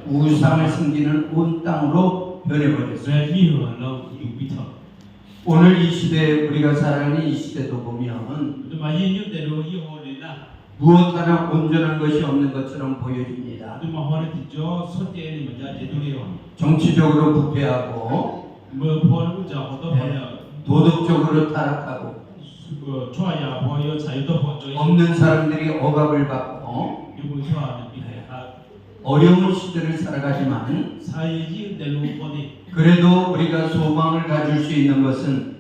우상을 섬기는 온 땅으로 변해버렸어요. 오늘 이 시대 우리가 살아가는 이 시대도 보면 무엇 하나 온전한 것이 없는 것처럼 보여집니다. 정치적으로 부패하고 도덕적으로 타락하고 없는 사람들이 억압을 받고 어려운 시대를 살아가지만 그래도 우리가 소망을 가질 수 있는 것은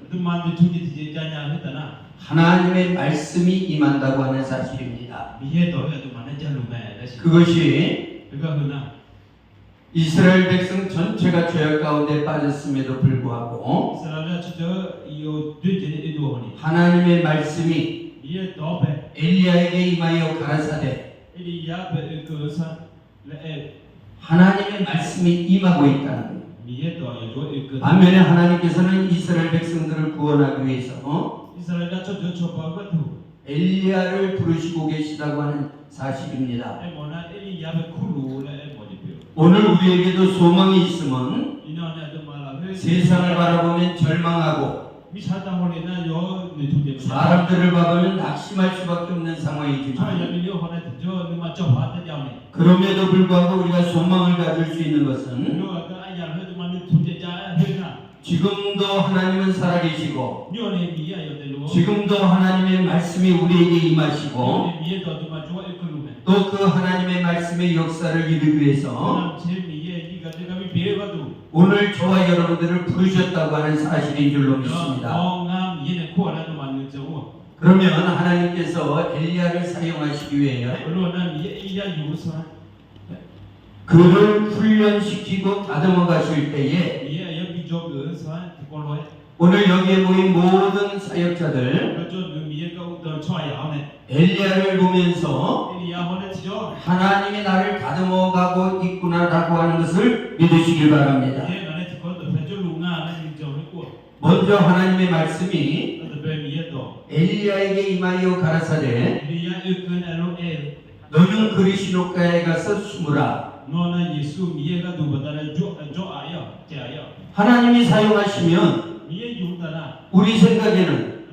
하나님의 말씀이 임한다고 하는 사실입니다. 그것이 이스라엘 백성 전체가 죄악 가운데 빠졌음에도 불구하고 하나님의 말씀이 엘리야에게 임하여 가라사대 하나님의 말씀이 임하고 있다는 거예요. 반면에 하나님께서는 이스라엘 백성들을 구원하기 위해서 엘리야를 부르시고 계시다고 하는 사실입니다. 오늘 우리에게도 소망이 있으면 세상을 바라보면 절망하고 사람들을 바라보면 낙심할 수밖에 없는 상황이지만 그럼에도 불구하고 우리가 소망을 가질 수 있는 것은 지금도 하나님은 살아계시고 지금도 하나님의 말씀이 우리에게 임하시고 또 그 하나님의 말씀의 역사를 이루기 위해서 오늘 저와 여러분들을 부르셨다고 하는 사실인 줄로 믿습니다. 그러면 하나님께서 엘리야를 사용하시기 위해 그를 훈련시키고 다듬어 가실 때에 오늘 여기에 모인 모든 사역자들 엘리야를 보면서 하나님이 나를 다듬어 가고 있구나라고 하는 것을 믿으시길 바랍니다. 먼저 하나님의 말씀이 엘리야에게 임하여 가라사대 너는 그리시노가에 가서 숨으라. 하나님이 사용하시면 우리 생각에는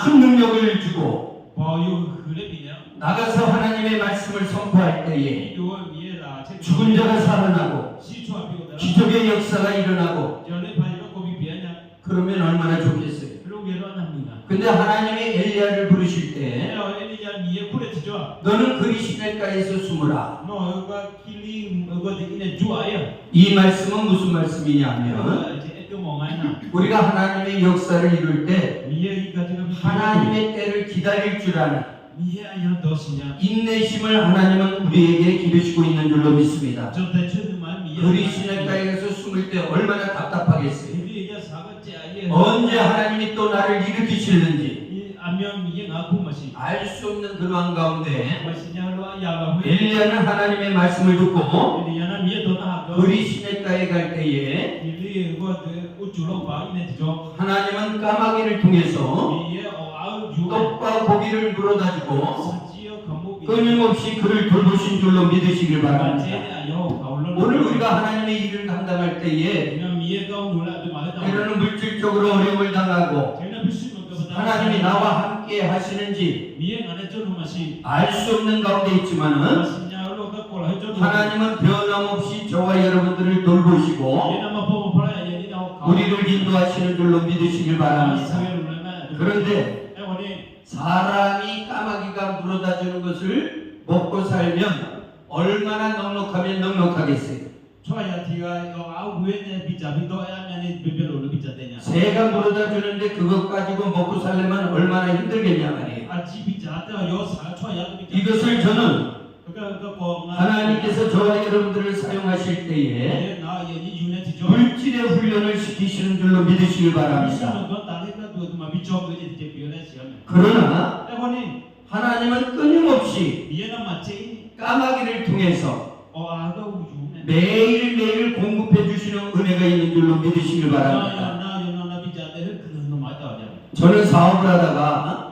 큰 능력을 주고 나가서 하나님의 말씀을 선포할 때에 죽은 자가 살아나고 기적의 역사가 일어나고 그러면 얼마나 좋겠어요. 근데 하나님이 엘리야를 부르실 때 너는 그리시네가에서 숨으라. 이 말씀은 무슨 말씀이냐면 우리가 하나님의 역사를 이룰 때 하나님의 때를 기다릴 줄 아는 인내심을 하나님은 우리에게 기르시고 있는 줄로 믿습니다. 그리시네가에 가서 숨을 때 얼마나 답답하겠어요. 언제 하나님이 또 나를 일으키실는지 알 수 없는 그러한 가운데 엘리야는 하나님의 말씀을 듣고 그리시네가에 갈 때에 하나님은 까마귀를 통해서 떡과 고기를 물어다주고 끊임없이 그를 돌보신 줄로 믿으시길 바랍니다. 오늘 우리가 하나님의 일을 감당할 때에 때로는 물질적으로 어려움을 당하고 하나님이 나와 함께 하시는지 알 수 없는 가운데 있지만은 하나님은 변함없이 저와 여러분들을 돌보시고 우리를 인도하시는 줄로 믿으시길 바랍니다. 그런데 사람이 까마귀가 물어다주는 것을 먹고 살면 얼마나 넉넉하면 넉넉하겠어요. 새가 물어다 주는데 그것 가지고 먹고 살려면 얼마나 힘들겠냐 말이에요. 이것을 저는 하나님께서 저와 여러분들을 사용하실 때에 물질의 훈련을 시키시는 줄로 믿으시길 바랍니다. 그러나 하나님은 끊임없이 까마귀를 통해서 매일매일 공급해 주시는 은혜가 있는 줄로 믿으시길 바랍니다. 저는 사업을 하다가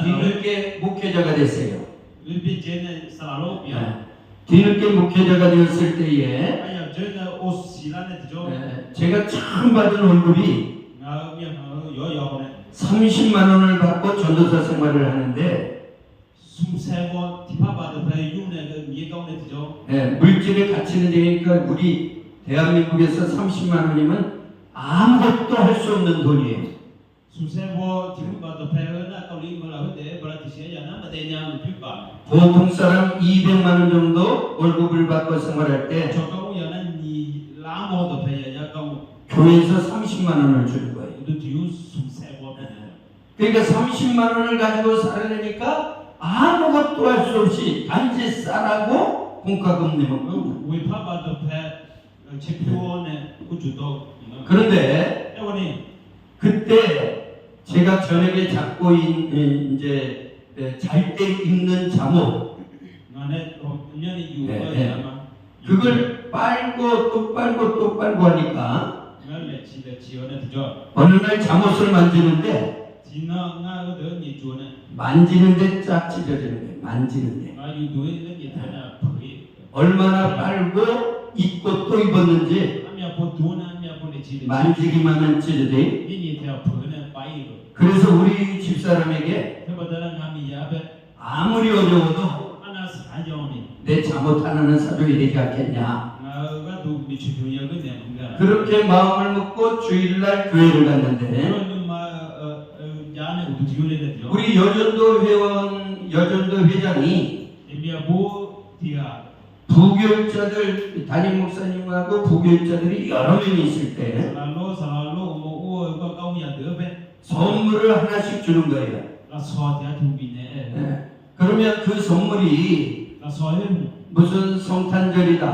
뒤늦게 목회자가 됐어요. 뒤늦게 목회자가 되었을 때에 ai giờ chơi là ô xí lan này thì cho 제가 처음 받은 월급이 miệng nhỏ này 30만 원을 받고 전도사 생활을 하는데 xung xe qua thì pháp bà được thầy du này cái nghĩa công này thì cho 물질에 갇히는 데니까 우리 대한민국에서 30만 원이면 아무것도 할 수 없는 돈이에요. xung xe qua thì pháp bà được thầy hơn là tàu lý mà là vấn đề bà thì sẽ là nó mà tên nhau thì bà 보통 사람 200만 원 정도 월급을 받고 생활할 때 cho công giờ nó lá mô được thầy nhà công 교회에서 30만 원을 주는 거예요. được thiếu xung xe qua này 그러니까 30만 원을 가지고 살려니까 아무것도 할 수 없이 단지 쌀하고 공과금 내면 vì pháp bà được thầy chế phiếu này của chủ tôi 그런데 에원이 그때 제가 저녁에 잡고 이제 잘 때 입는 잠옷 나네 년이 네, 유거 네. 아마 그걸 빨고 또 빨고 또 빨고 하니까 나래 지대 지원에 되죠 어느 날 잠옷을 만지는데 지나가 더니 주네 만지는데 쫙 찢어지는 거예요. 만지는데 아유 노예는 예타나 거기 얼마나 빨고 입고 또 입었는지 아미야 보 도나 아미야 보내 지대 만지기만은 찢어져. 이니 대야 보내 빠이로 그래서 우리 집사람에게 해보다는 아미 야베 아무리 어려워도 하나 사정이 내 잠옷 하나는 사줘야 되지 않겠냐. 나가 도 미치도야 그 내가 그렇게 마음을 먹고 주일날 교회를 갔는데 그런 마 야네 우리 지원에 되죠 우리 여전도 회장이 이미야 보 디야 부교육자들 담임 목사님하고 부교육자들이 여러 명이 있을 때 살로 뭐 우가 까우야 더베 선물을 하나씩 주는 거예요. 나 소아야 두비네 그러면 그 선물이 나 소아에 무슨 성탄절이다,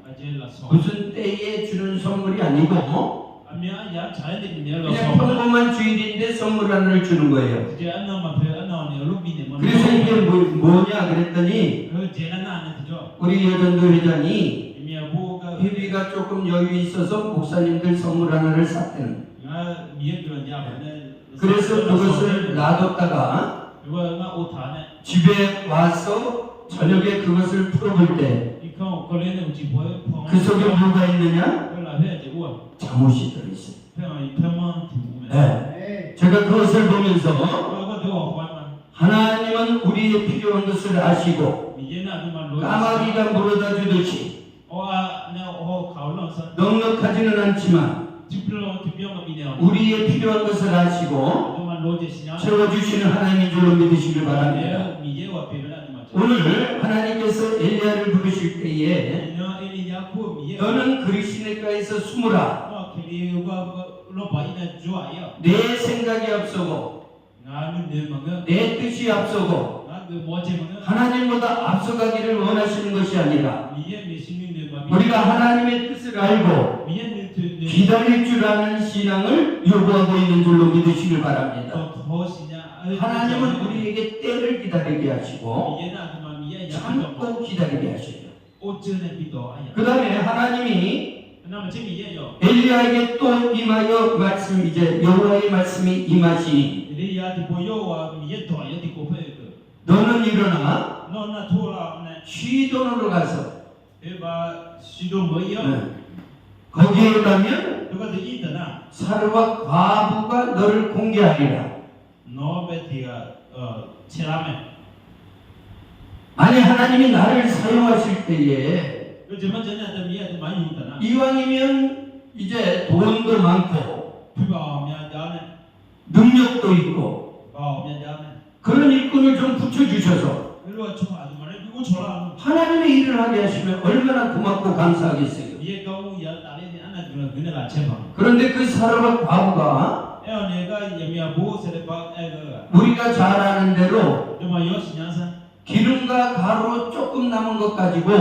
아제 나 소 무슨 때에 주는 선물이 아니고 아미야 야 자연의 내가 그냥 평범한 주일인데 선물 하나를 주는 거예요. 이제 안나만 배 안나오네 루비네 그래서 이게 뭐냐 그랬더니 그 제나는 안 되죠 우리 여전도 회장이 이미야 보가 회비가 조금 여유 있어서 목사님들 선물 하나를 샀대는. 나 미역들은 야바네 그래서 그것을 놔뒀다가 그거가 오타네 집에 와서 저녁에 그것을 풀어볼 때 그 이거 걸레는 우지 보여 속에 뭐가 있느냐? 그라 해야지 우와 잠옷이 들어있어요. 평만 두면 네. 제가 그것을 보면서 그거 더 화만 하나님은 우리의 필요한 것을 아시고 이제는 아주만 로 까마귀가 물어다 주듯이 가올런서 넉넉하지는 않지만 집필로 집병을 미네요 우리의 필요한 것을 아시고 아주만 로제 신앙 채워주시는 하나님인 줄로 믿으시길 바랍니다. 미예와 비를 오늘 하나님께서 엘리야를 부르실 때에 너는 그리시네가에서 숨으라. 내 생각이 앞서고 내 뜻이 앞서고 하나님보다 앞서가기를 원하시는 것이 아니라 우리가 하나님의 뜻을 알고 기다릴 줄 아는 신앙을 요구하고 있는 줄로 믿으시길 바랍니다. 하나님은 우리에게 때를 기다리게 하시고 참고 기다리게 하시죠. 그 다음에 하나님이 엘리야에게 또 임하여 이제 여호와의 말씀이 임하시니 너는 일어나 시돈으로 가서 거기에 가면 사르와 과부가 너를 공개하리라. 아니 하나님이 나를 사용하실 때에 이왕이면 이제 돈도 많고 능력도 있고 그런 일꾼을 좀 붙여주셔서 하나님의 일을 하게 하시면 얼마나 고맙고 감사하겠어요. 그런데 그 사람과 과부가 우리가 잘 아는 대로 기름과 가루 조금 남은 것 가지고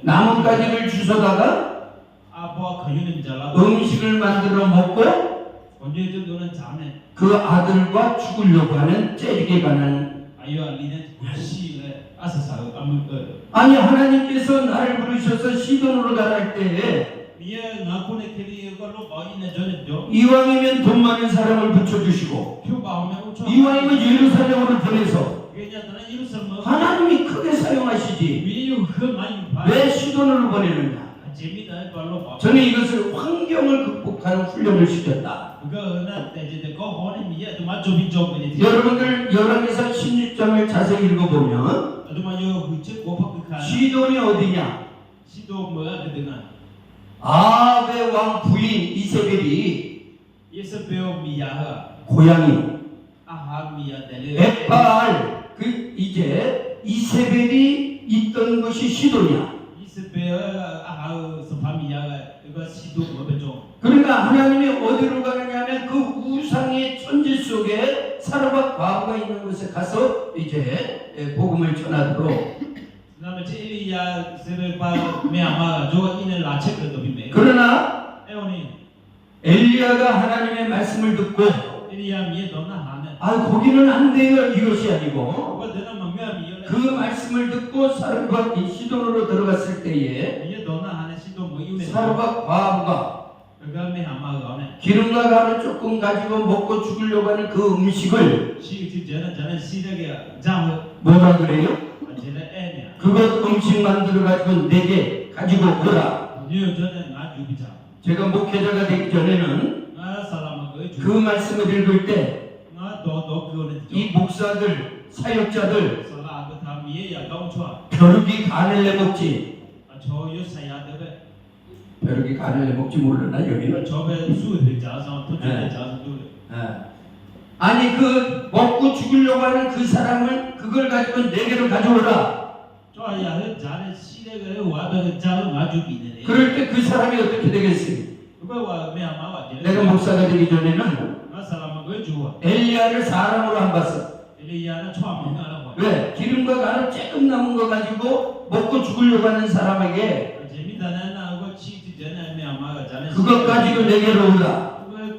남은 가지를 주워다가 음식을 만들어 먹고 그 아들과 죽으려고 하는 째리게 가는. 아니 하나님께서 나를 부르셔서 시돈으로 가라 할 때에 이왕이면 돈 많은 사람을 붙여주시고 이왕이면 예루살렘으로 보내서 하나님이 크게 시돈으로 보내느냐? 재미다 발로 봐. 저는 이것을 환경을 극복하는 훈련을 시켰다. 그거는 이제 그 호는 미야 또 맞죠 비죠 그냥. 여러분들 열왕기서 16장을 자세히 읽어보면 아두마 요 그치 고파 그 시돈이 어디냐? 시도 뭐야 그드나. 아합의 왕 부인 이세벨이 예스베오 미야하. 고향이 아하 미야 델레. 에팔 그 이제 이세벨이 있던 것이 시돈이야. 예스베오 아하 소파 미야가 이거 시도 뭐 be죠. 그러니까 하나님이 어디로 가느냐면 그 우상의 천지 속에 사르밧 과부가 있는 곳에 가서 이제 복음을 전하도록. 그다음에 엘리야 세베바 메아마 저 이는 라체크도 비메. 그러나 에오니 엘리야가 하나님의 말씀을 듣고 엘리야 미에 너나 하네. 아 거기는 안 돼요 이것이 아니고 그거 내가 막면 미에. 그 말씀을 듣고 사르밧 이 시돈으로 들어갔을 때에 미에 너나 하네 시도 뭐 이네. 사르밧 과부가 그가 메아마가 오네. 기름과 가루 조금 가지고 먹고 죽으려고 하는 그 음식을 시 저는 시대게 장 뭐라 그래요? 제가 애냐. 그것 음식 만들어 가지고 내게 가지고 오라. 뉴 저는 나 유비자. 제가 목회자가 되기 전에는 나 사람아 그 말씀을 읽을 때 이 나너 그거는 목사들 사역자들 살아 그 다미에 야가운 좋아. 벼룩이 간을 내 먹지. 저요 사야 되베. 벼룩이 간을 내 먹지 모르나 여기는. 저배 수에 자서 토주에 자서 둘. 예. 아니 그 먹고 죽으려고 하는 그 사람을 그걸 가지고 내게로 가져오라. 저야 자네 시대가 와베 자를 마주비네. 그럴 때 그 사람이 어떻게 되겠어요? 그거 와 메아마와. 내가 목사가 되기 전에는 나 사람아 그 좋아. 엘리야를 사람으로 안 봤어. 엘리야는 처음 만나는 거. 왜? 기름과 가루 조금 남은 거 가지고 먹고 죽으려고 하는 사람에게 재미다는 나하고 치즈 전에 메아마가 자네. 그것 가지고 내게로 오라.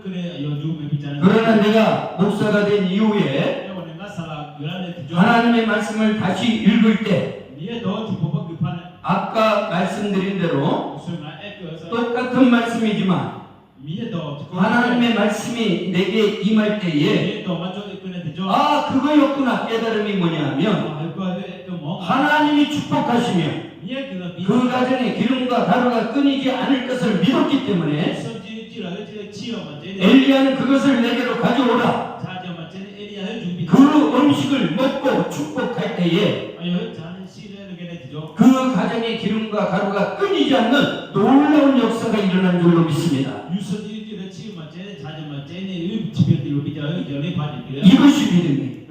그래 요즘에 비자는. 그러나 내가 목사가 된 이후에 내가 살아 그란데 뒤져. 하나님의 말씀을 다시 읽을 때 니에 너 뒤보고 급하네. 아까 말씀드린 대로 무슨 나 애껴서. 똑같은 말씀이지만 미에 너 하나님의 말씀이 내게 임할 때에 미에 너 맞죠 이끄네 뒤져. 아 그거였구나 깨달음이 뭐냐면 뭐 하나님이 축복하시며 미에 그거 그 가정에 기름과 가루가 끊이지 않을 것을 믿었기 때문에 엘리야는 그것을 내게로 가져오라. 그 음식을 먹고 축복할 때에 그 가정의 기름과 가루가 끊이지 않는 놀라운 역사가 일어난 줄로 믿습니다. 이것이 믿음이에요.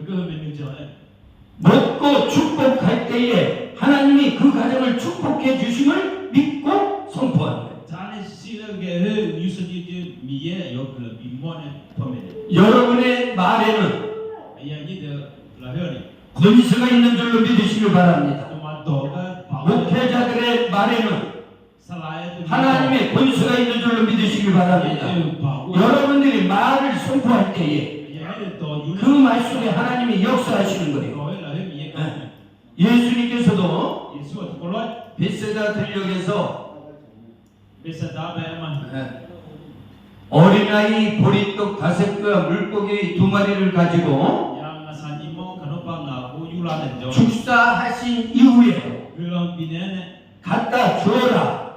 먹고 축복할 때에 하나님이 그 가정을 축복해 주심을 믿고 선포합니다. 여러분의 말에는 권세가 있는 줄로 믿으시길 바랍니다. 목회자들의 말에는 하나님의 권세가 있는 줄로 믿으시길 바랍니다. 여러분들이 말을 선포할 때에 그 말 속에 하나님이 역사하시는 거예요. 예수님께서도 벳세다 들녘에서 어린아이 보리떡 5개와 물고기 2마리를 가지고 축사하신 이후에 갖다 주어라.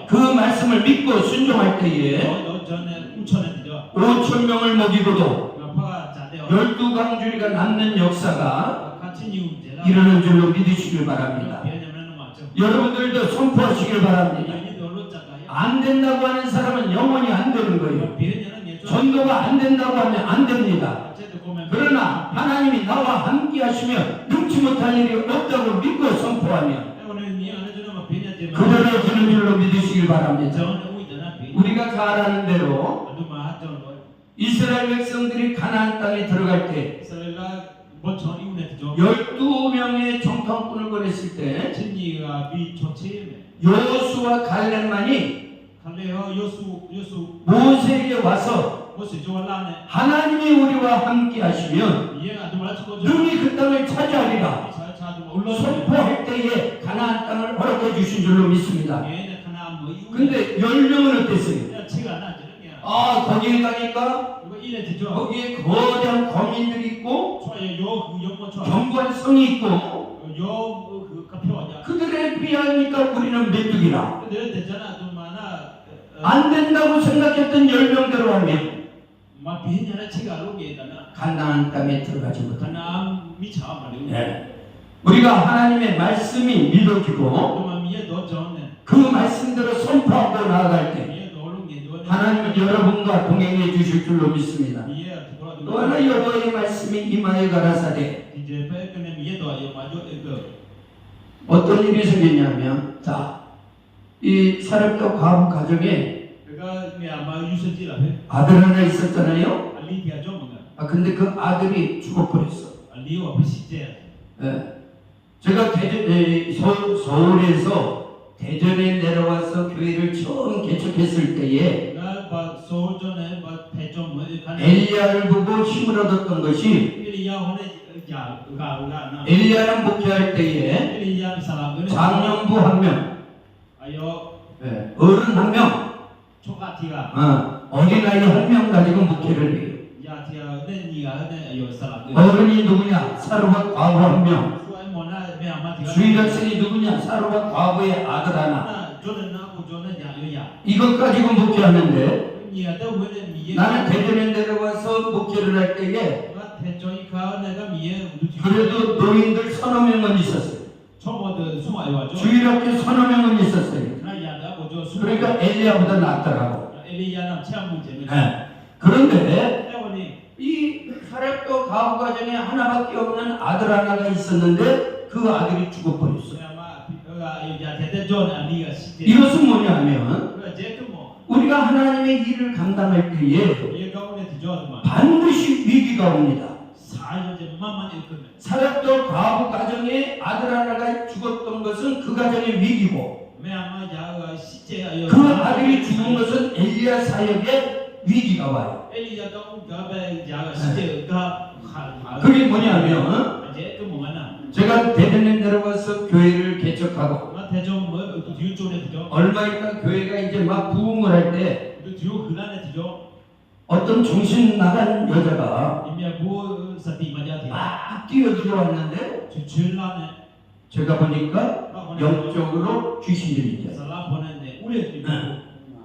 그 말씀을 믿고 순종할 때에 5,000명을 먹이고도 12강주리가 남는 역사가 일어나는 줄로 믿으시길 바랍니다. 여러분들도 선포하시길 바랍니다. 안 된다고 하는 사람은 영원히 안 되는 거예요. 전도가 안 된다고 하면 안 됩니다. 그러나 하나님이 나와 함께 하시면 능치 못할 일이 없다고 믿고 선포하면 그대로 되는 줄로 믿으시길 바랍니다. 우리가 잘 아는 대로 이스라엘 백성들이 가나안 땅에 들어갈 때 12명의 정탐꾼을 보냈을 때 여호수와 갈렙만이 모세에게 와서 하나님이 우리와 함께 하시면 능히 그 땅을 차지하리라 선포할 때에 가나안 땅을 허락해 주신 줄로 믿습니다. 근데 10명은 어땠어요? 아 거기에 가니까 거기에 거대한 거민들이 있고 견고한 성이 있고 요 카페와냐. 그들에 비하니까 우리는 메뚜기라. 그들 되잖아 좀 많아. 안 된다고 생각했던 10명대로 하면 막 비행하는 치가 로게다나. 가나안 땅에 들어가지 못한다. 가나안 미차 말이야. 네. 우리가 하나님의 말씀이 믿어지고 그만 미에 너 전에. 그 말씀대로 선포하고 나아갈 때 미에 너는 게 너네. 하나님은 여러분과 동행해 주실 줄로 믿습니다. 미에 돌아도. 또 하나 여호와의 말씀이 임하여 가라사대 이제 배근에 미에 더 아예 맞아 그. 어떤 일이 생겼냐면 이 사렙과 과부 가정에 그가 미 아마 유선지라 해. 아들 하나 있었잖아요. 알리디아 좀 뭔가. 근데 그 아들이 죽어버렸어. 알리와 비시제. 예. 제가 서울에서 대전에 내려와서 교회를 처음 개척했을 때에 내가 봐 서울 전에 봐 배좀 뭐 엘리야를 보고 힘을 얻었던 것이 엘리야 혼에 야가 엘리야는 목회할 때에 엘리야 사람들 장년부 한 명, 아요 어른 한 명, 초가티가 어린아이 한 명 가지고 목회를 해요. 야티가 내니가 내 아요 사람들 어른이 누구냐? 사르밧 과부 한 명. 수아이 뭐나 내 아마티가 주일학생이 누구냐? 사르밧 과부의 아들 하나. 저는 나고 저는 야요야 이것 가지고 목회하는데 니가 왜 미에 나는 대전에 내려와서 목회를 할 때에 대전이가 내가 미에 그래도 노인들 서너 명은 있었어요. 처음부터 수아이 와죠 주일학교 서너 명은 있었어요. 나야다 보죠 그러니까 엘리야보다 낫더라고. 엘리야는 체험 문제는 그런데 때문에 이 사렙과 과부 가정에 하나밖에 없는 아들 하나가 있었는데 그 아들이 죽어버렸어. 이것은 뭐냐면 우리가 하나님의 일을 감당할 때에 반드시 위기가 옵니다. 사렙과 과부 가정에 아들 하나가 죽었던 것은 그 가정의 위기고 그 아들이 죽은 것은 엘리야 사역의 위기가 와요. 그게 뭐냐면 제가 대전에 내려와서 교회를 개척하고 얼마 있다 교회가 이제 막 부흥을 할 때 어떤 정신 나간 여자가 막 뛰어들어왔는데 제가 보니까 영적으로 귀신들이 있어요.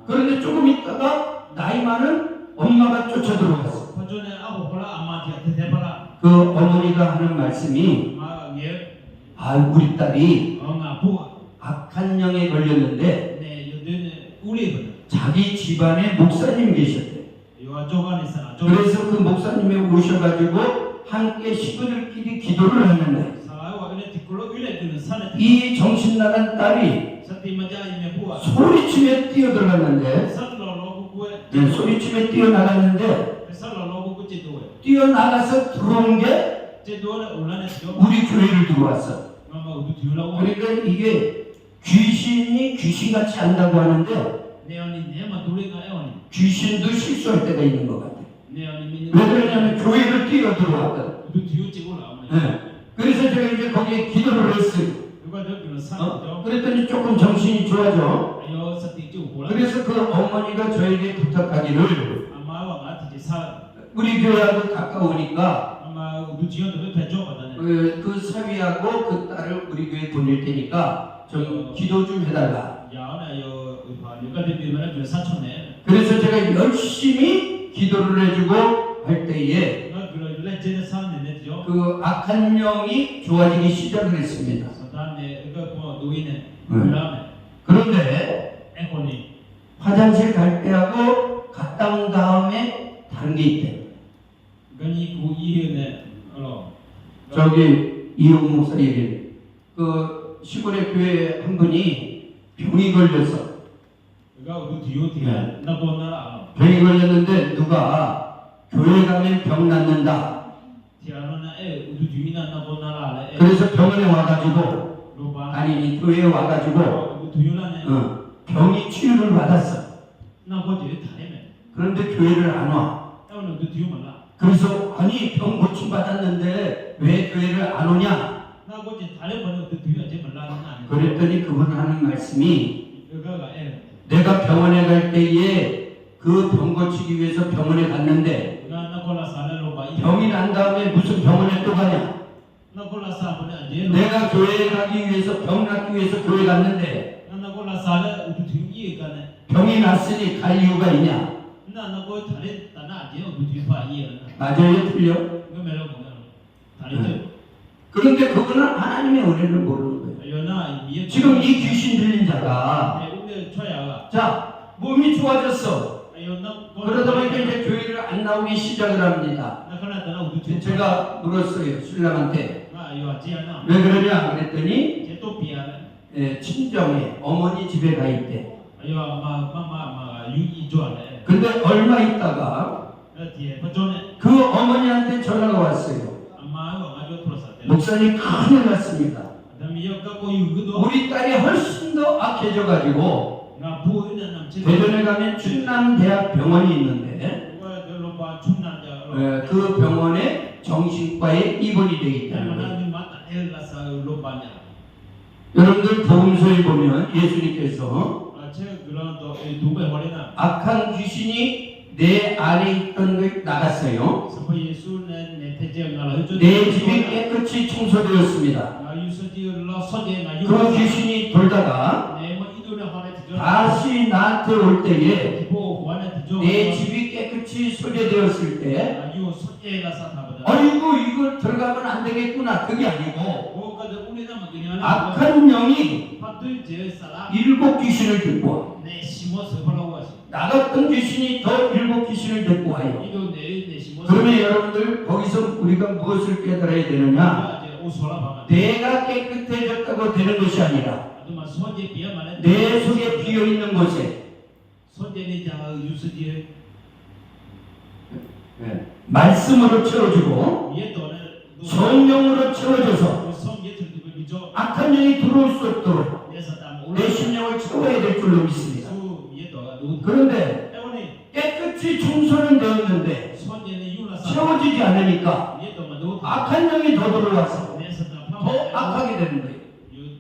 그런데 조금 있다가 나이 많은 엄마가 쫓아들어왔어. 그 어머니가 하는 말씀이 우리 딸이 악한 영에 걸렸는데 자기 집안에 목사님 계셨대. 그래서 그 목사님이 오셔가지고 함께 식구들끼리 기도를 하는데 이 정신나간 딸이 소리치며 뛰어들어갔는데 소리치며 뛰어나갔는데 뛰어나가서 들어온 게 우리 교회를 들어왔어. 그러니까 이게 귀신이 귀신같이 한다고 하는데 귀신도 실수할 때가 있는 것 같아. 왜 그러냐면 교회를 뛰어들어왔거든. 그래서 제가 이제 거기에 기도를 했어요. 그랬더니 조금 정신이 좋아져. 그래서 그 어머니가 저에게 부탁하기를 우리 교회하고 가까우니까 그 사위하고 그 딸을 우리 교회에 보낼 테니까 좀 기도 좀 해달라. 그래서 제가 열심히 기도를 해주고 할 때에 그 악한 영이 좋아지기 시작을 했습니다. 그런데 화장실 갈 때하고 갔다 온 다음에 다른 게 있대. 저기 이용 목사 얘기. 그 시골의 교회 한 분이 병이 걸렸어. 병이 걸렸는데 누가 교회 가면 병 낫는다. 그래서 병원에 와가지고 교회에 와가지고 병이 치유를 받았어. 그런데 교회를 안 와. 그래서 병 고침 받았는데 왜 교회를 안 오냐? 그랬더니 그분 하는 말씀이 내가 병원에 갈 때에 그 병 고치기 위해서 병원에 갔는데 병이 난 다음에 무슨 병원에 또 가냐? na ko la sa pa na je 내가 교회에 가기 위해서 병 낫기 위해서 교회 갔는데 na ko la sa la u tu yi ka ne 병이 났으니 갈 이유가 있냐? na ko thare ta na je u tu pa yi na 맞아요, 틀려? ga me lo mo na thare je 그런데 그거는 하나님의 은혜를 모르는 거예요. yo na yi 지금 이 귀신 들린 자가 u ne chwa ya ga 자 몸이 좋아졌어. yo na 그러다 보니까 이제 교회를 안 나오기 시작을 합니다. na kana ta na u tu 제가 물었어요, 신랑한테. na yo ji na 왜 그러냐 그랬더니 je to pi ya 친정에 어머니 집에 가 있대. yo ma yu yi jo ne 근데 얼마 있다가 ti pa jo ne 그 어머니한테 전화가 왔어요. ma yo ma jo pro sa te 목사님 큰일 났습니다. da mi yo ka ko yu do 우리 딸이 훨씬 더 악해져 가지고 nga bu ina nam che 대전에 가면 충남대학 병원이 있는데 wa de lo ba chun na ja 그 병원에 정신과에 입원이 돼 있다는 거예요. 하나님 맞다 엘라사 로바냐 여러분들 복음서에 보면 예수님께서 제 그런 또 누구의 머리나 악한 귀신이 내 안에 있던 걸 나갔어요. 서버 예수는 내 대제 나라 해줘 내 집이 깨끗이 청소되었습니다. 나 유서지로 서제 나 그 귀신이 돌다가 내뭐 이도네 하네 뒤져 다시 나한테 올 때에 기보 원에 뒤져 내 집이 깨끗이 소재되었을 때 아유 서제가 사타보다 아이고 이걸 들어가면 안 되겠구나. 그게 아니고 뭐가도 우리나 뭐 그냥 악한 영이 파들 제 사람 7 귀신을 데리고 와. 내 심어서 보라고 하시 나갔던 귀신이 더 7 귀신을 데리고 와요. 이도 내 심어서 그러면 여러분들 거기서 우리가 무엇을 깨달아야 되느냐? 이제 오소라 봐봐 내가 깨끗해졌다고 되는 것이 아니라 아도만 서제 비야 말해 내 속에 비어있는 곳에 서제니 자 유서지 말씀으로 채워주고 위에 또는 성령으로 채워줘서 성에 들고 미죠 악한 영이 들어올 수 없도록 내서 다 내 심령을 채워야 될 줄로 믿습니다. 수 위에 또가 누구 그런데 때문에 깨끗이 청소는 되었는데 손에는 유나사 채워지지 않으니까 위에 또가 누구 악한 영이 더 들어와서 내서 다 더 악하게 되는 거예요.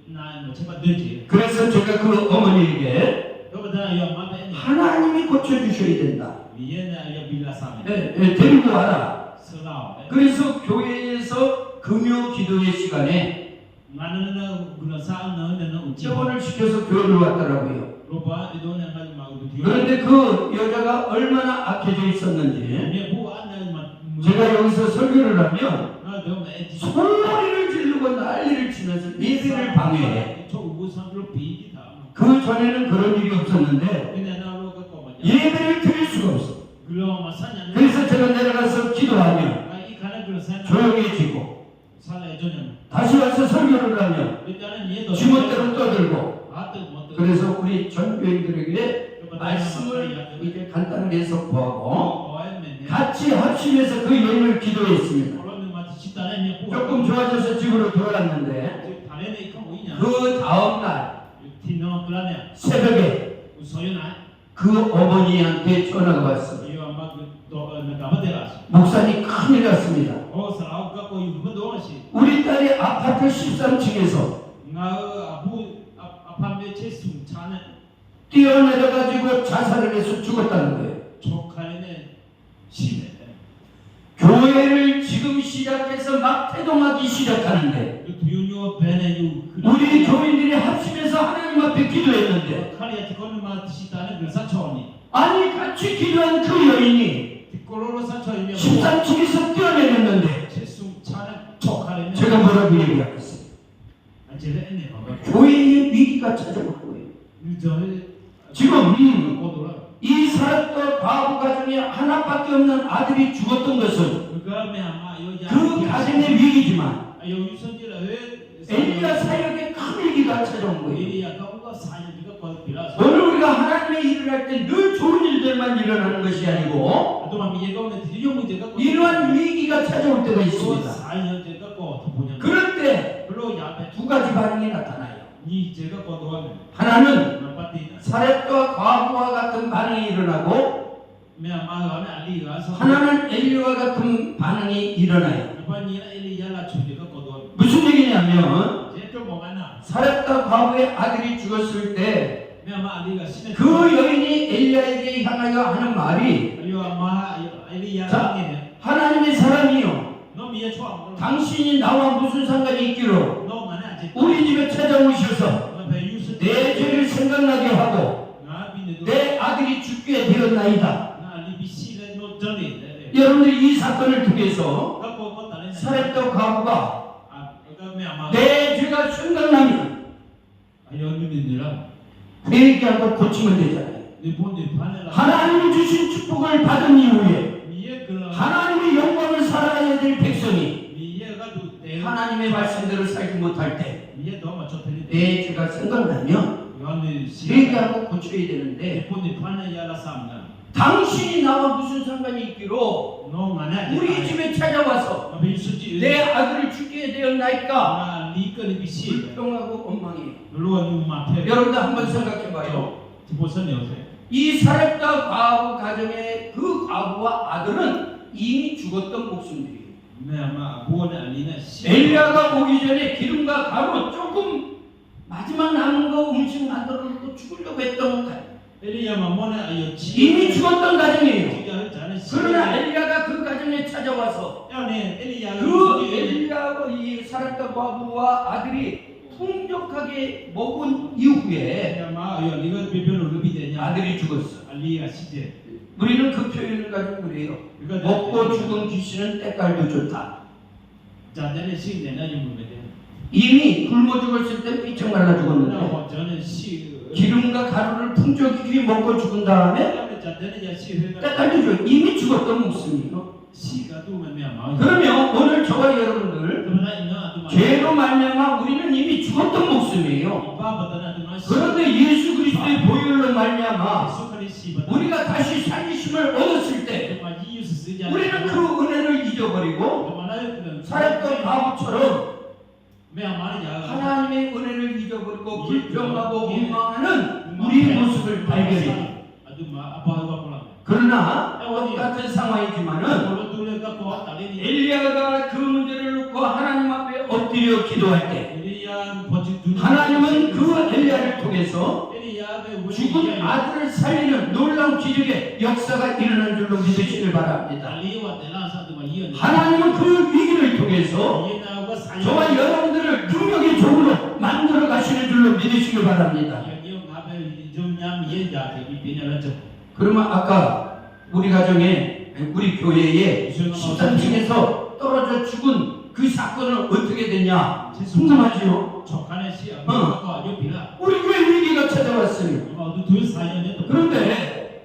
나뭐 제가 되지 그래서 제가 그 어머니에게 여보다 야 마베니 하나님이 고쳐주셔야 된다. 위에는 야 빌라사미 데리고 와라. 서라오 그래서 교회에서 금요 기도회 시간에 나는 그나사 너는 우지 입원을 시켜서 교회를 왔더라고요. 로바 이도는 가지 마고 그런데 그 여자가 얼마나 악해져 있었는지 내 부안은 제가 여기서 설교를 하면 나 너무 애지 소리를 지르고 난리를 치면서 예배를 방해해. 저 우산으로 비기다 그 전에는 그런 일이 없었는데 그냥 나로 갖고 뭐냐 예배를 드릴 수가 없어. 그럼 사냥 그래서 제가 내려가서 기도하면 이 가는 그런 사냥 조용해지고 살아야 전혀 다시 와서 설교를 하면 일단은 얘도 지멋대로 떠들고 아또 뭐 그래서 우리 전교인들에게 말씀을 이렇게 간단하게 해석하고 같이 합심해서 그 여인을 기도했습니다. 조금 좋아져서 집으로 돌아갔는데 그 다음날 새벽에 그 어머니한테 전화가 왔어요. 목사님 큰일 났습니다. 우리 딸이 아파트 13층에서 뛰어내려가지고 자살을 해서 죽었다는 거예요. 교회를 지금 시작해서 막 태동하기 시작하는데 우리 교인들이 합심해서 하나님 앞에 기도했는데 아니 같이 기도한 그 여인이 13층에서 뛰어내렸는데 제가 뭐라고 얘기하겠어요? 교회의 위기가 찾아올 거예요. 지금 이 사람과 과부 가정에 하나밖에 없는 아들이 죽었던 것은 그 가정의 위기지만 엘리야 사역에 큰 위기가 찾아온 거예요. 오늘 우리가 하나님의 일을 할 때 늘 좋은 일들만 일어나는 것이 아니고 이러한 위기가 찾아올 때가 있습니다. 그럴 때 두 가지 반응이 나타나요. 하나는 사렙과 과부와 같은 반응이 일어나고 하나는 엘리야와 같은 반응이 일어나요. 무슨 얘기냐면 사렙과 과부의 아들이 죽었을 때 그 여인이 엘리야에게 향하여 하는 말이 자, 하나님의 사람이요 너 미에 초함. 당신이 나와 무슨 상관이 있기로 너 만에 아직. 우리 집에 찾아오셔서 너 배유스. 내 죄를 생각나게 하고 나 비네도. 내 아들이 죽게 되었나이다. 나 리비시레 너 전에. 여러분들 이 사건을 통해서 갖고 걷다네. 사렙과 과부가 아, 그러니까 매 아마. 내 죄가 생각나면 아니 언니들이라. 회개하고 고치면 되잖아요. 네 본데 반해라. 하나님이 주신 축복을 받은 이후에 미에 그런. 하나님의 영광을 살아야 될 백성이 미에가도 내. 하나님의 말씀대로 살지 못할 때 미에 더 맞춰 드리. 내 죄가 생각나면 요한이 회개하고 고쳐야 되는데 네 본데 반해야라 삼나. 당신이 나와 무슨 상관이 있기로 너 만에 우리 집에 찾아와서 너 배유스지. 내 아들을 죽게 되었나이까 나 리거리 비시. 불평하고 원망해요. 누가 누구 마페. 여러분들 한번 생각해봐요. 디보선이 오세요. 이 사렙과 과부 가정의 그 과부와 아들은 이미 죽었던 목숨들이에요. 네 아마 부원에 알리나. 엘리야가 오기 전에 기름과 가루 조금 마지막 남은 거 음식 만들어 놓고 죽으려고 했던 가정. 엘리야만 뭐네 아요. 이미 죽었던 가정이에요. 자는. 그러나 엘리야가 그 가정에 찾아와서 야네 엘리야가. 그 엘리야와 이 사렙과 과부와 아들이 풍족하게 먹은 이후에 야마 아요 네가 비변을 루비되냐. 아들이 죽었어. 알리야 시제. 우리는 그 표현을 가지고 그래요. 먹고 죽은 귀신은 때깔도 좋다. 자전에 시내나 이문에. 이미 굶어 죽었을 때 삐쩍 말라 죽었는데 저는 시. 기름과 가루를 풍족히 먹고 죽은 다음에 자전에 시. 때깔도 좋아. 이미 죽었던 목숨이요. 시가 두면 매 그러면 오늘 저와 여러분들 그러나 있나 두 죄로 말미암아 우리는 이미 죽었던 목숨이에요. 바보다나 두 그런데 예수 그리스도의 보혈로 말미암아 소카리시. 우리가 다시 살리심을 얻었을 때 우리는 그 은혜를 잊어버리고 사렙과 과부처럼 하나님의 은혜를 잊어버리고 불평하고 원망하는 우리의 모습을 발견해요. 그러나 똑같은 상황이지만은 엘리야가 그 문제를 놓고 하나님 앞에 엎드려 기도할 때 하나님은 그 엘리야를 통해서 죽은 아들을 살리는 놀라운 기적의 역사가 일어난 줄로 믿으시길 바랍니다. 하나님은 그 위기를 통해서 저와 여러분들을 능력의 종으로 만들어 가시는 줄로 믿으시길 바랍니다. 그러면 아까 우리 가정에 우리 교회에 13층에서 떨어져 죽은 그 사건은 어떻게 됐냐 궁금하지요? 우리 교회 위기가 찾아왔어요. 그런데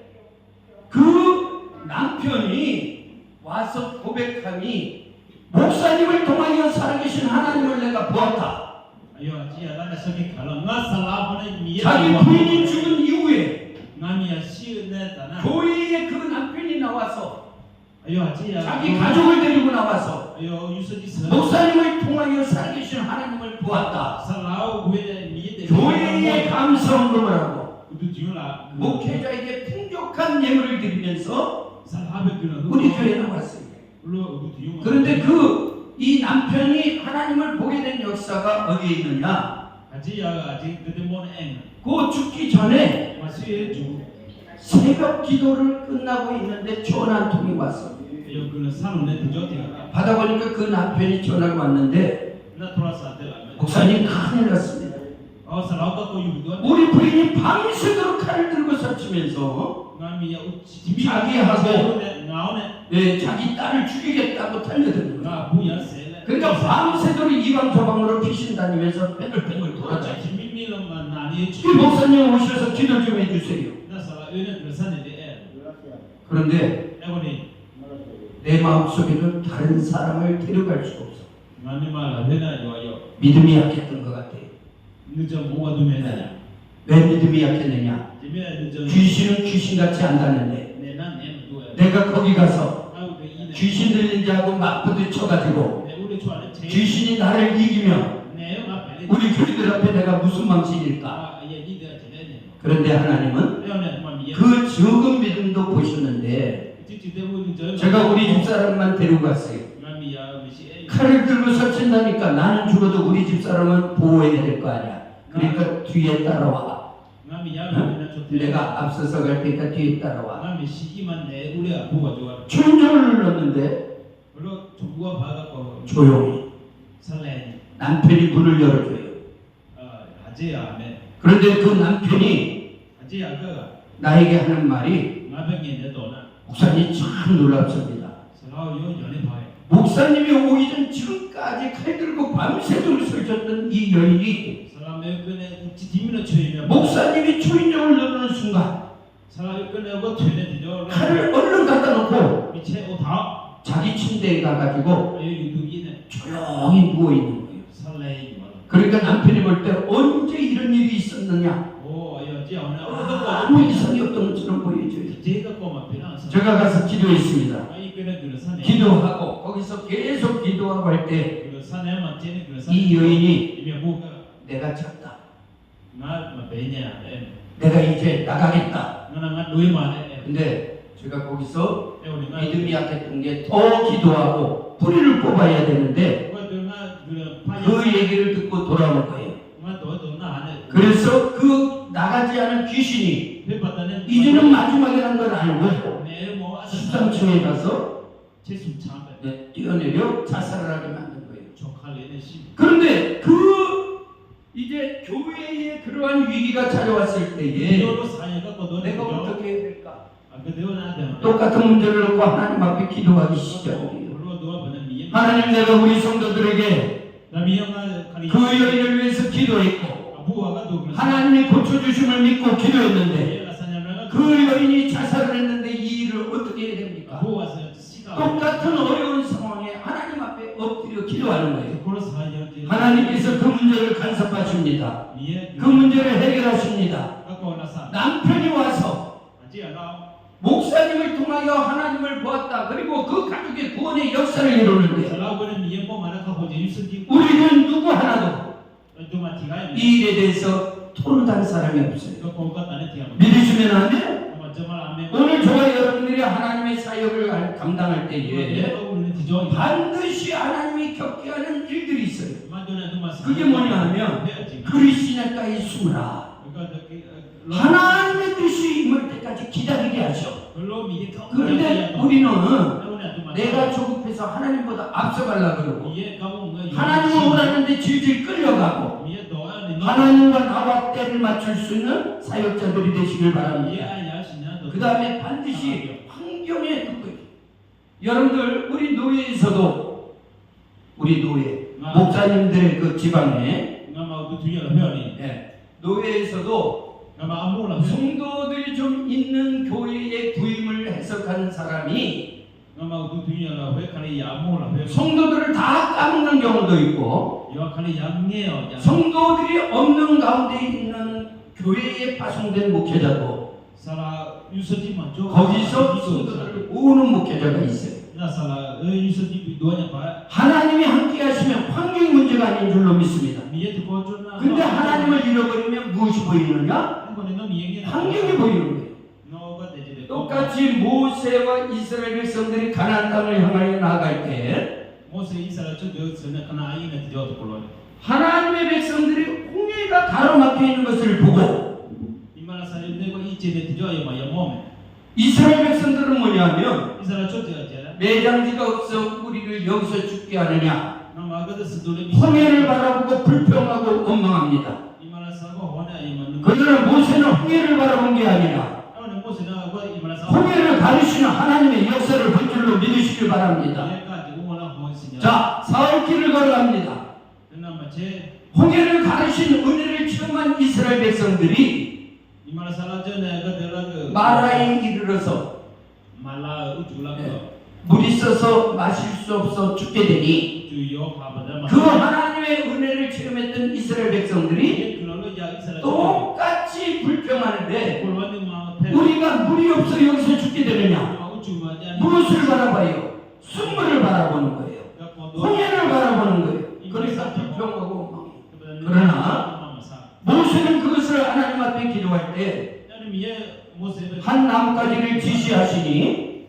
그 남편이 와서 고백하니 목사님을 통하여 살아계신 하나님을 내가 보았다. 자기 부인이 죽은 이후에 교회에 그 남편이 나와서 자기 가족을 데리고 나와서 목사님을 통하여 살아계신 하나님을 보았다. 교회에 감사헌금을 하고 목회자에게 풍족한 예물을 드리면서 우리 교회에 나왔어요. 그런데 이 남편이 하나님을 보게 된 역사가 어디에 있느냐? 그 죽기 전에 새벽 기도를 끝나고 있는데 전화 한 통이 왔어. 받아보니까 그 남편이 전화가 왔는데 목사님 큰일 났습니다. 우리 부인이 밤새도록 칼을 들고 설치면서 자기하고 자기 딸을 죽이겠다고 달려드는 거야. 그러니까 밤새도록 이방 저방으로 피신 다니면서 뺑글뺑글 돌아다녀. 이 목사님 오셔서 기도 좀 해주세요. 그런데 내 마음속에는 다른 사람을 데려갈 수가 없어. 믿음이 약했던 것 같아요. 왜 믿음이 약했느냐? 귀신은 귀신같이 안다는데 내가 거기 가서 귀신 들린 자하고 막 부딪혀가지고 귀신이 나를 이기면 우리 교리들 앞에 내가 무슨 망신일까? 그런데 하나님은 그 적은 믿음도 보셨는데 제가 우리 집사람만 데리고 갔어요. 칼을 들고 설친다니까 나는 죽어도 우리 집사람은 보호해야 될 거 아니야. 그러니까 뒤에 따라와. 내가 앞서서 갈 테니까 뒤에 따라와. 천정을 눌렀는데 물론 중국어 봐갖고 조용히 설레니 남편이 문을 열어줘요. 아재야 네 그런데 그 남편이 아재야 그가 나에게 하는 말이 나병이 내도나 목사님 참 놀랍습니다. 서로 요 연애 봐요. 목사님이 오기 전 지금까지 칼 들고 밤새도록 설쳤던 이 여인이 사람의 끈에 우치 뒤미는 쳐이면 목사님이 초인종을 누르는 순간 사람의 끈에고 tweede 뒤져 칼을 얼른 갖다 놓고 미체 오다 자기 침대에 가가지고 아유 유두기네 조용히 누워있는 거예요. 설레이 그러니까 남편이 볼 때 언제 이런 일이 있었느냐 오 여지 오늘 아무 이상이 없던 것처럼 보여줘요. 제가 꼬마 비난서 제가 가서 기도했습니다. 아이 끈에 그 산에 기도하고 거기서 계속 기도하고 할 때 이 그 산에만 쟤는 그 산에 여인이 이면 뭐가 내가 졌다. 나 배냐 내가 이제 나가겠다. 나나 누이만 해 근데 제가 거기서 우리가 믿음이 약했던 게 더 기도하고 뿌리를 뽑아야 되는데 그 얘기를 듣고 돌아올 거예요. 그래서 그 나가지 않은 귀신이 이제는 마지막이라는 걸 알고 13층에 가서 뛰어내려 자살을 하게 만든 거예요. 그런데 그 이제 교회에 그러한 위기가 찾아왔을 때에 내가 어떻게 해야 될까? 똑같은 문제를 놓고 하나님 앞에 기도하기 시작해요. 하나님, 내가 우리 성도들에게 그 여인을 위해서 기도했고 하나님이 고쳐주심을 믿고 기도했는데 그 여인이 자살을 했는데 이 일을 어떻게 해야 됩니까? 똑같은 어려운 상황에 하나님 앞에 엎드려 기도하는 거예요. 하나님께서 그 문제를 간섭하십니다. 그 문제를 해결하십니다. 남편이 와서 목사님을 통하여 하나님을 보았다. 그리고 그 가족의 구원의 역사를 이루는데 우리는 누구 하나도 이 일에 대해서 토론한 사람이 없어요. 믿으시면 안 돼요? 오늘 저와 여러분들이 하나님의 사역을 감당할 때에 반드시 하나님이 겪게 하는 일들이 있어요. 그게 뭐냐 하면 그리스도인가에 숨으라. 하나님의 뜻이 임할 때까지 기다리게 하셔. 그런데 우리는 내가 조급해서 하나님보다 앞서가려고 그러고 하나님을 원하는데 질질 끌려가고 하나님과 나와 때를 맞출 수 있는 사역자들이 되시길 바랍니다. 그 다음에 반드시 환경에 듣고 여러분들 우리 노예에서도 우리 노예 목사님들의 그 지방에 노예에서도 성도들이 좀 있는 교회에 부임을 해석하는 사람이 성도들을 다 까먹는 경우도 있고 성도들이 없는 가운데 있는 교회에 파송된 목회자도 거기서 성도들을 모으는 목회자가 있어요. 하나님이 함께 하시면 환경이 문제가 아닌 줄로 믿습니다. 근데 하나님을 잃어버리면 무엇이 보이느냐? 환경이 보이는 거예요. 똑같이 모세와 이스라엘 백성들이 가나안 땅을 향하여 나아갈 때 하나님의 백성들이 홍해가 가로막혀 있는 것을 보고 이스라엘 백성들은 뭐냐면 매장지가 없어 우리를 여기서 죽게 하느냐 홍해를 바라보고 불평하고 원망합니다. 그러나 모세는 홍해를 바라본 게 아니라 홍해를 가르치는 하나님의 역사를 본 줄로 믿으시길 바랍니다. 자, 사흘길을 걸어갑니다. 홍해를 가르친 은혜를 체험한 이스라엘 백성들이 마라에 이르러서 물 있어서 마실 수 없어 죽게 되니 그 하나님의 은혜를 체험했던 이스라엘 백성들이 똑같이 불평하는데 우리가 물이 없어 여기서 죽게 되느냐? 무엇을 바라봐요? 순물을 바라보는 거예요. 홍해를 바라보는 거예요. 그래서 불평하고 그러나 모세는 그것을 하나님 앞에 기도할 때 한 나뭇가지를 지시하시니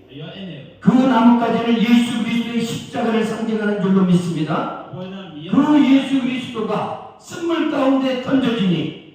그 나뭇가지는 예수 그리스도의 십자가를 상징하는 줄로 믿습니다. 그 예수 그리스도가 쓴물 가운데 던져지니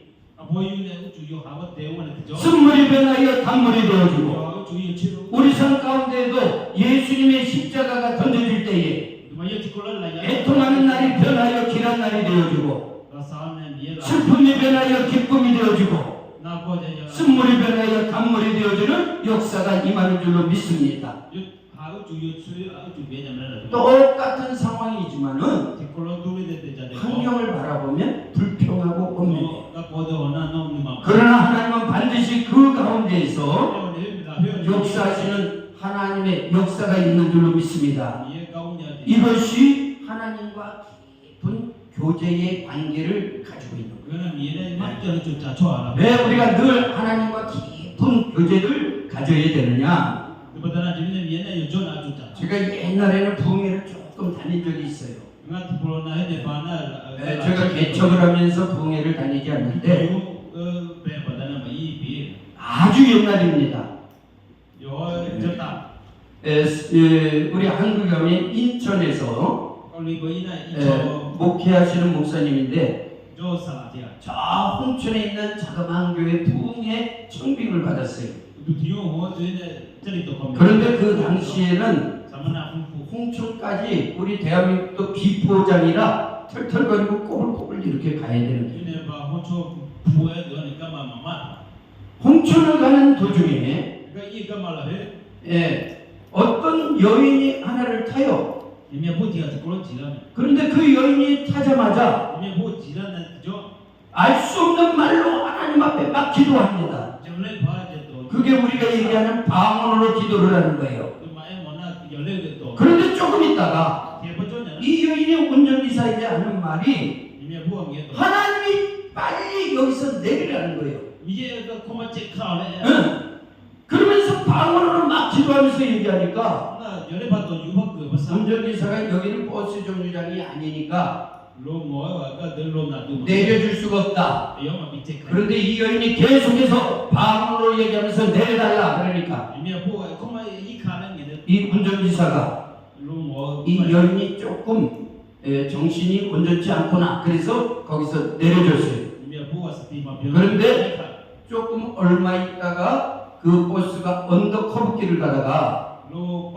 쓴물이 변하여 단물이 되어지고 주의 치료. 우리 삶 가운데에도 예수님의 십자가가 던져질 때에 마요 치콜라 라야. 애통하는 날이 변하여 길한 날이 되어지고 라사네 미에라. 슬픔이 변하여 기쁨이 되어지고 나고제요. 쓴물이 변하여 단물이 되어지는 역사가 임하는 줄로 믿습니다. 하우 주의 치료 아우 주베냐면. 똑같은 상황이지만은 치콜라 두리데 데자데. 환경을 바라보면 불평하고 옵니다. 나고도나 노니마. 그러나 하나님은 반드시 그 가운데에서 역사하시는 하나님의 역사가 있는 줄로 믿습니다. 이것이 하나님과 깊은 교제의 관계를 가지고 있는 거예요. 왜 우리가 늘 하나님과 깊은 교제를 가져야 되느냐? 제가 옛날에는 부흥회를 조금 다닌 적이 있어요. 제가 개척을 하면서 부흥회를 다니지 않는데 아주 옛날입니다. 우리 한국교회 인천에서 목회하시는 목사님인데 저 홍천에 있는 자그마한 교회 부흥회 청빙을 받았어요. 그런데 그 당시에는 홍천까지 우리 대한민국도 비포장이라 털털거리고 꼬불꼬불 이렇게 가야 되는 거예요. 홍천을 가는 도중에 어떤 여인이 하나를 타요. 그런데 그 여인이 타자마자 알 수 없는 말로 하나님 앞에 막 기도합니다. 그게 우리가 얘기하는 방언으로 기도를 하는 거예요. 그런데 조금 있다가 이 여인이 운전기사에게 하는 말이 하나님이 빨리 여기서 내리라는 거예요. 그러면서 방언으로 막 기도하면서 얘기하니까 운전기사가 여기는 버스 정류장이 아니니까 내려줄 수가 없다. 그런데 이 여인이 계속해서 방언으로 얘기하면서 내려달라 그러니까 이 운전기사가 이 여인이 조금 정신이 온전치 않구나 그래서 거기서 내려줬어요. 그런데 조금 얼마 있다가 그 버스가 언더커브길을 가다가 그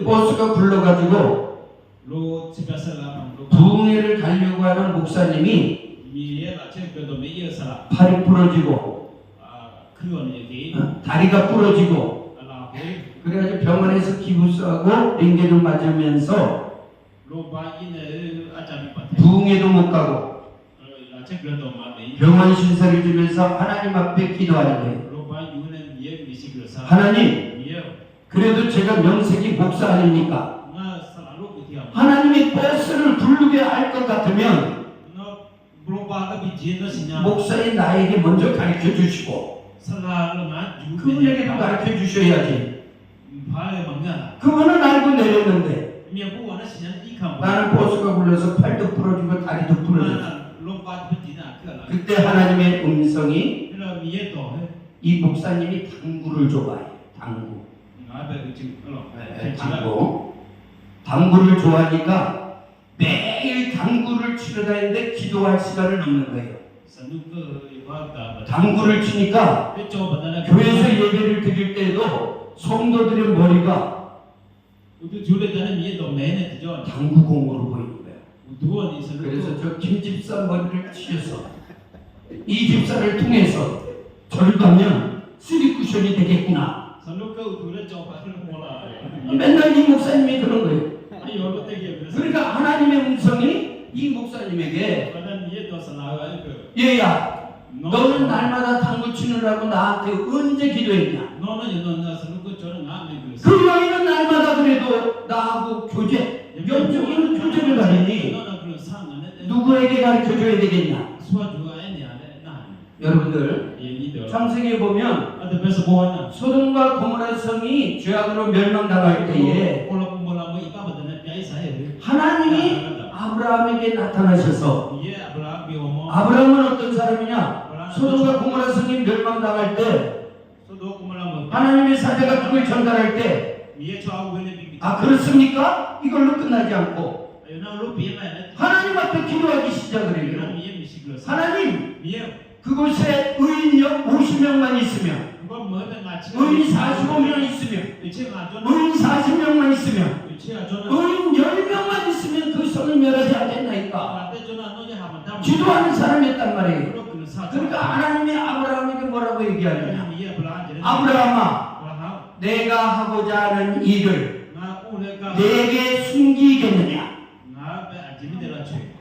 버스가 굴러가지고 부흥회를 가려고 하는 목사님이 팔이 부러지고 다리가 부러지고 그래가지고 병원에서 기부스하고 링겔을 맞으면서 부흥회도 못 가고 병원 신세를 주면서 하나님 앞에 기도하는 거예요. 하나님, 그래도 제가 명색이 목사 아닙니까? 하나님이 버스를 부르게 할 것 같으면 목사인 나에게 먼저 가르쳐 주시고 그분에게도 가르쳐 주셔야지. 그거는 알고 내렸는데 나는 버스가 굴러서 팔도 부러지고 다리도 부러졌어. 그때 하나님의 음성이 이 목사님이 당구를 좋아해요. 당구를 좋아하니까 매일 당구를 치러 다니는데 기도할 시간을 없는 거예요. 당구를 치니까 교회에서 예배를 드릴 때에도 성도들의 머리가 당구공으로 보이는 거예요. 그래서 저 김집사 머리를 치셔서 이 집사를 통해서 저를 가면 쓰리쿠션이 되겠구나. 맨날 이 목사님이 그런 거예요. 그러니까 하나님의 음성이 이 목사님에게 얘야 너는 날마다 당구 치느라고 나한테 언제 기도했냐? 그 여인은 날마다 그래도 나하고 교제 영적인 교제를 가리니 누구에게 가르쳐줘야 되겠냐? 여러분들 창세기에 보면 소돔과 고모라 성이 죄악으로 멸망당할 때에 하나님이 아브라함에게 나타나셔서 아브라함은 어떤 사람이냐? 소돔과 고모라 성이 멸망당할 때 하나님의 사자가 그걸 전달할 때 그렇습니까? 이걸로 끝나지 않고 하나님 앞에 기도하기 시작을 해요. 하나님 그곳에 의인 50명만 있으면 có mới bên ngoài chưa 의인 45명 있으면 chưa mà cho nó 의인 40명만 있으면 chưa cho nó 의인 10명만 있으면 그 성을 멸하지 않겠나이까? làm cho nó như hàng 100 기도하는 사람이었단 말이에요. nó cứ sao 그러니까 하나님이 아브라함에게 뭐라고 얘기하느냐? 하나님이 아브라함 chỉ 아브라함아, 내가 하고자 하는 일을 ngã u lên cao 내게 숨기겠느냐? ngã về chỉ biết là chuyện